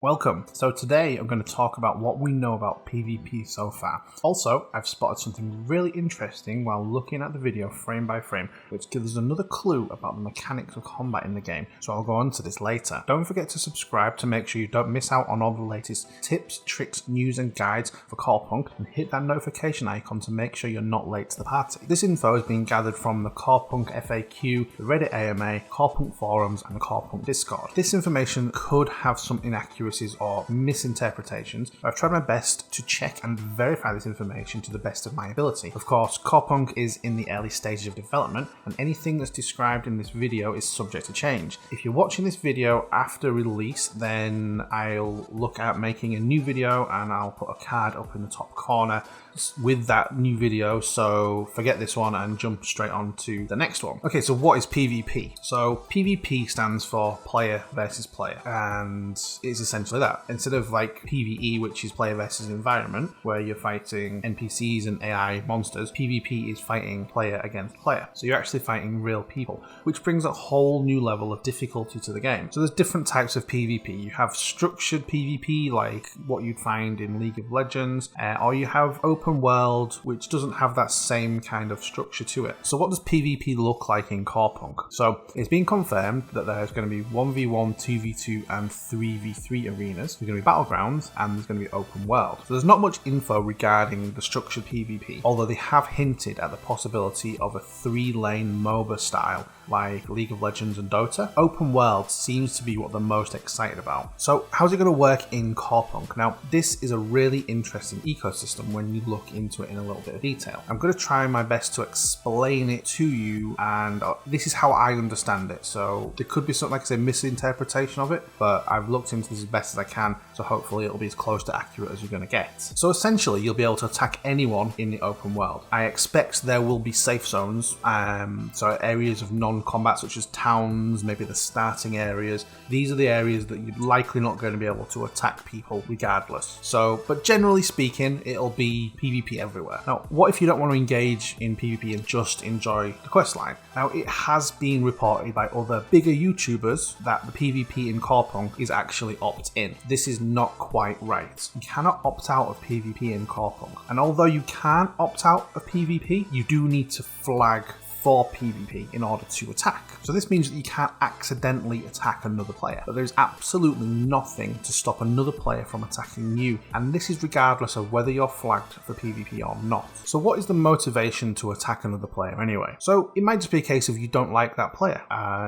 Welcome. So today I'm going to talk about what we know about PvP so far. Also, I've spotted something really interesting while looking at the video frame by frame, which gives us another clue about the mechanics of combat in the game, so I'll go on to this later. Don't forget to subscribe to make sure you don't miss out on all the latest tips, tricks, news and guides for Corepunk, and hit that notification icon to make sure you're not late to the party. This info is being gathered from the Corepunk FAQ, the Reddit AMA, Corepunk forums and the Corepunk Discord. This information could have some inaccuracies or misinterpretations, but I've tried my best to check and verify this information to the best of my ability. Of course, Corepunk is in the early stages of development, and anything that's described in this video is subject to change. If you're watching this video after release, then I'll look at making a new video and I'll put a card up in the top corner with that new video, so forget this one and jump straight on to the next one. Okay, so what is PvP? So PvP stands for player versus player, and it's essentially that. Instead of like PvE, which is player versus environment, where you're fighting NPCs and AI monsters, PvP is fighting player against player. So you're actually fighting real people, which brings a whole new level of difficulty to the game. So there's different types of PvP. You have structured PvP, like what you'd find in League of Legends, or you have open world, which doesn't have that same kind of structure to it. So what does PvP look like in Corepunk? So it's been confirmed that there's going to be 1v1, 2v2 and 3v3 arenas. There's going to be battlegrounds and there's going to be open world. So there's not much info regarding the structured PvP, although they have hinted at the possibility of a 3-lane MOBA style like League of Legends and Dota. Open world seems to be what they're most excited about. So how's it going to work in Corepunk? Now, this is a really interesting ecosystem when you look into it in a little bit of detail. I'm going to try my best to explain it to you, and this is how I understand it. So there could be something, like I say, misinterpretation of it, but I've looked into this as best as I can, so hopefully it'll be as close to accurate as you're going to get. So essentially, you'll be able to attack anyone in the open world. I expect there will be safe zones, so areas of non-combat such as towns, maybe the starting areas. These are the areas that you're likely not going to be able to attack people regardless. So, but generally speaking, it'll be PvP everywhere. Now, what if you don't want to engage in PvP and just enjoy the questline? Now, it has been reported by other bigger YouTubers that the PvP in Corepunk is actually opt-in. This is not quite right. You cannot opt out of PvP in Corepunk. And although you can opt out of PvP, you do need to flag for PvP in order to attack. So this means that you can't accidentally attack another player, but there's absolutely nothing to stop another player from attacking you, and this is regardless of whether you're flagged for PvP or not. So what is the motivation to attack another player anyway? So it might just be a case of you don't like that player,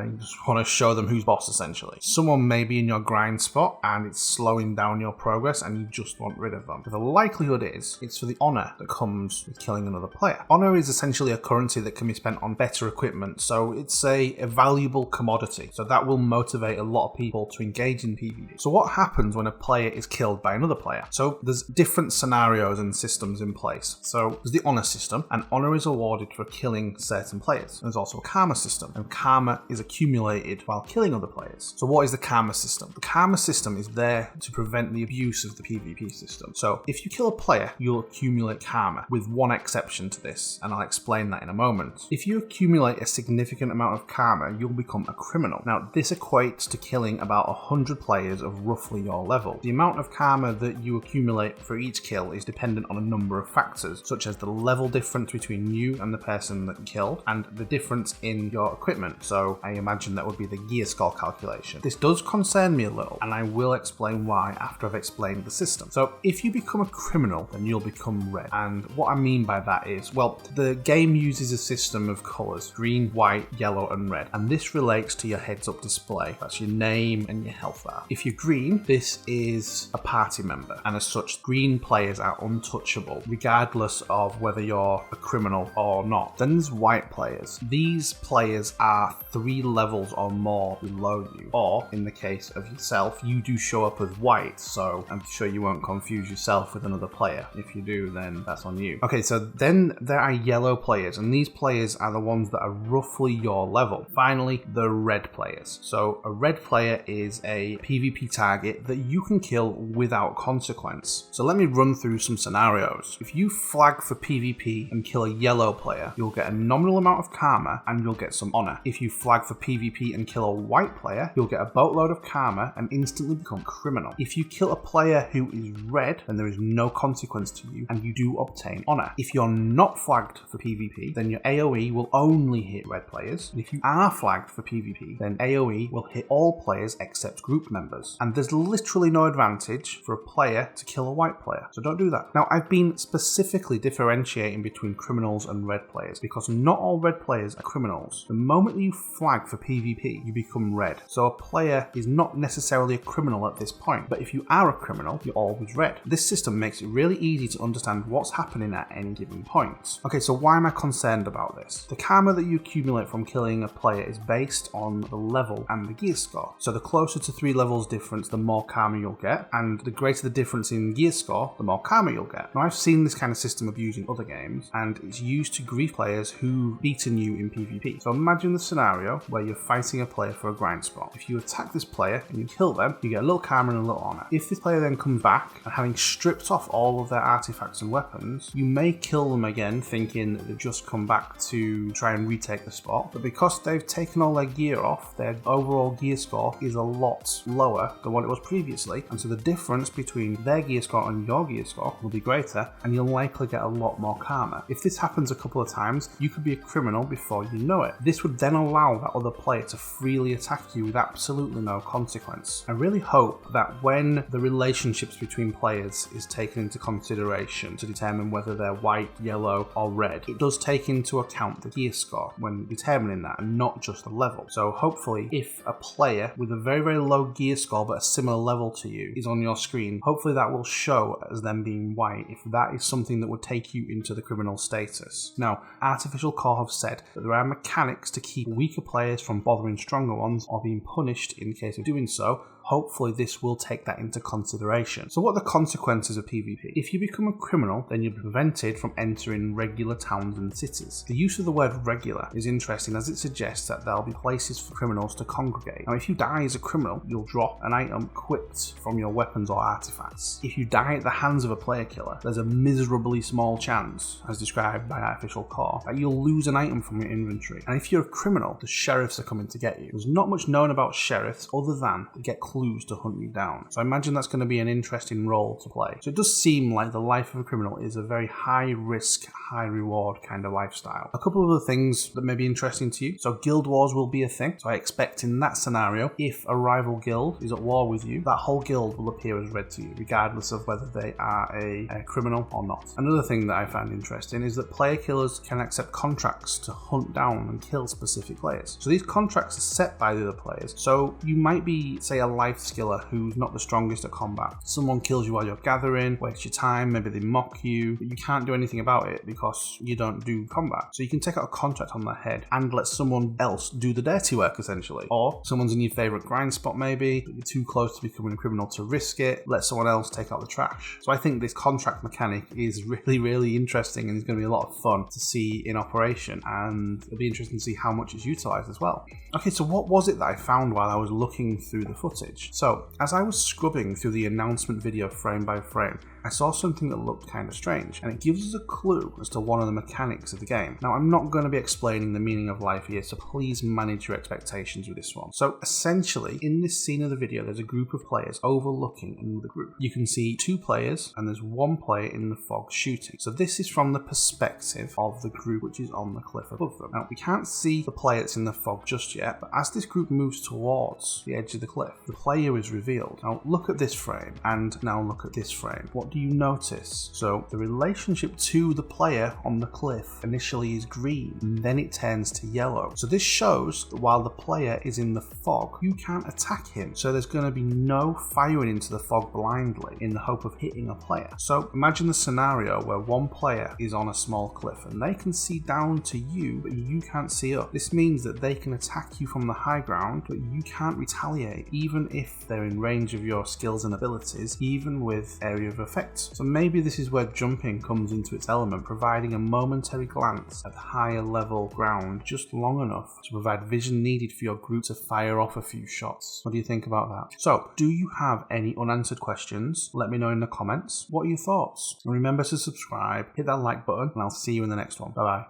you just want to show them who's boss essentially. Someone may be in your grind spot and it's slowing down your progress and you just want rid of them. But the likelihood is it's for the honor that comes with killing another player. Honor is essentially a currency that can be spent on better equipment, so it's a valuable commodity, so that will motivate a lot of people to engage in PvP. So what happens when a player is killed by another player? So there's different scenarios and systems in place. So there's the honor system, and honor is awarded for killing certain players. There's also a karma system, and karma is accumulated while killing other players. So what is the karma system? The karma system is there to prevent the abuse of the PvP system. So if you kill a player, you'll accumulate karma, with one exception to this, and I'll explain that in a moment. If you accumulate a significant amount of karma, you'll become a criminal. Now, this equates to killing about 100 players of roughly your level. The amount of karma that you accumulate for each kill is dependent on a number of factors, such as the level difference between you and the person that you killed, and the difference in your equipment. So I imagine that would be the gear score calculation. This does concern me a little, and I will explain why after I've explained the system. So if you become a criminal, then you'll become red. And what I mean by that is, well, the game uses a system of colours: green, white, yellow and red, and this relates to your heads up display. That's your name and your health bar. If you're green, this is a party member, and as such, green players are untouchable regardless of whether you're a criminal or not. Then there's white players. These players are 3 levels or more below you, or in the case of yourself, you do show up as white, so I'm sure you won't confuse yourself with another player. If you do, then that's on you. Okay, so then there are yellow players, and these players are are the ones that are roughly your level. Finally, the red players. So a red player is a PvP target that you can kill without consequence. So let me run through some scenarios. If you flag for PvP and kill a yellow player, you'll get a nominal amount of karma and you'll get some honor. If you flag for PvP and kill a white player, you'll get a boatload of karma and instantly become criminal. If you kill a player who is red, then there is no consequence to you and you do obtain honor. If you're not flagged for PvP, then your AoE will only hit red players. And if you are flagged for PvP, then AoE will hit all players except group members. And there's literally no advantage for a player to kill a white player, so don't do that. Now, I've been specifically differentiating between criminals and red players because not all red players are criminals. The moment you flag for PvP, you become red. So a player is not necessarily a criminal at this point, but if you are a criminal, you're always red. This system makes it really easy to understand what's happening at any given point. Okay, so why am I concerned about this? The karma that you accumulate from killing a player is based on the level and the gear score. So the closer to 3 levels difference, the more karma you'll get, and the greater the difference in gear score, the more karma you'll get. Now, I've seen this kind of system abused in other games, and it's used to grief players who've beaten you in PvP. So imagine the scenario where you're fighting a player for a grind spot. If you attack this player and you kill them, you get a little karma and a little honor. If this player then comes back, and having stripped off all of their artifacts and weapons, you may kill them again thinking that they've just come back to try and retake the spot, but because they've taken all their gear off, their overall gear score is a lot lower than what it was previously, and so the difference between their gear score and your gear score will be greater, and you'll likely get a lot more karma. If this happens a couple of times, you could be a criminal before you know it. This would then allow that other player to freely attack you with absolutely no consequence. I really hope that when the relationships between players is taken into consideration to determine whether they're white, yellow, or red, it does take into account the gear score when determining that, and not just the level. So hopefully, if a player with a very, very low gear score but a similar level to you is on your screen, hopefully that will show as them being white, if that is something that would take you into the criminal status. Now, Artificial Core have said that there are mechanics to keep weaker players from bothering stronger ones or being punished in case of doing so. Hopefully this will take that into consideration. So what are the consequences of PvP? If you become a criminal, then you're prevented from entering regular towns and cities. The use of the word regular is interesting as it suggests that there'll be places for criminals to congregate. Now, if you die as a criminal, you'll drop an item equipped from your weapons or artifacts. If you die at the hands of a player killer, there's a miserably small chance, as described by Artificial Core, that you'll lose an item from your inventory. And if you're a criminal, the sheriffs are coming to get you. There's not much known about sheriffs other than they get clues to hunt you down. So I imagine that's going to be an interesting role to play. So it does seem like the life of a criminal is a very high risk, high reward kind of lifestyle. A couple of other things that may be interesting to you. So guild wars will be a thing. So I expect in that scenario, if a rival guild is at war with you, that whole guild will appear as red to you, regardless of whether they are a criminal or not. Another thing that I found interesting is that player killers can accept contracts to hunt down and kill specific players. So these contracts are set by the other players. So you might be, say, a life skiller who's not the strongest at combat. Someone kills you while you're gathering, wastes your time, maybe they mock you, but you can't do anything about it because you don't do combat. So you can take out a contract on their head and let someone else do the dirty work, essentially. Or someone's in your favourite grind spot maybe, but you're too close to becoming a criminal to risk it, let someone else take out the trash. So I think this contract mechanic is really, really interesting and it's going to be a lot of fun to see in operation, and it'll be interesting to see how much it's utilised as well. Okay, so what was it that I found while I was looking through the footage? So, as I was scrubbing through the announcement video frame by frame, I saw something that looked kind of strange, and it gives us a clue as to one of the mechanics of the game. Now, I'm not going to be explaining the meaning of life here, so please manage your expectations with this one. So, essentially, in this scene of the video, there's a group of players overlooking another group. You can see 2 players, and there's 1 player in the fog shooting. So this is from the perspective of the group which is on the cliff above them. Now, we can't see the player that's in the fog just yet, but as this group moves towards the edge of the cliff, the player is revealed. Now, look at this frame, and now look at this frame. What do you notice? So the relationship to the player on the cliff initially is green, and then it turns to yellow. So this shows that while the player is in the fog, you can't attack him. So there's going to be no firing into the fog blindly in the hope of hitting a player. So imagine the scenario where 1 player is on a small cliff and they can see down to you, but you can't see up. This means that they can attack you from the high ground, but you can't retaliate, even if they're in range of your skills and abilities, even with area of effect. So maybe this is where jumping comes into its element, providing a momentary glance at higher level ground just long enough to provide vision needed for your group to fire off a few shots. What do you think about that? So, do you have any unanswered questions? Let me know in the comments. What are your thoughts? And remember to subscribe, hit that like button, and I'll see you in the next one. Bye bye.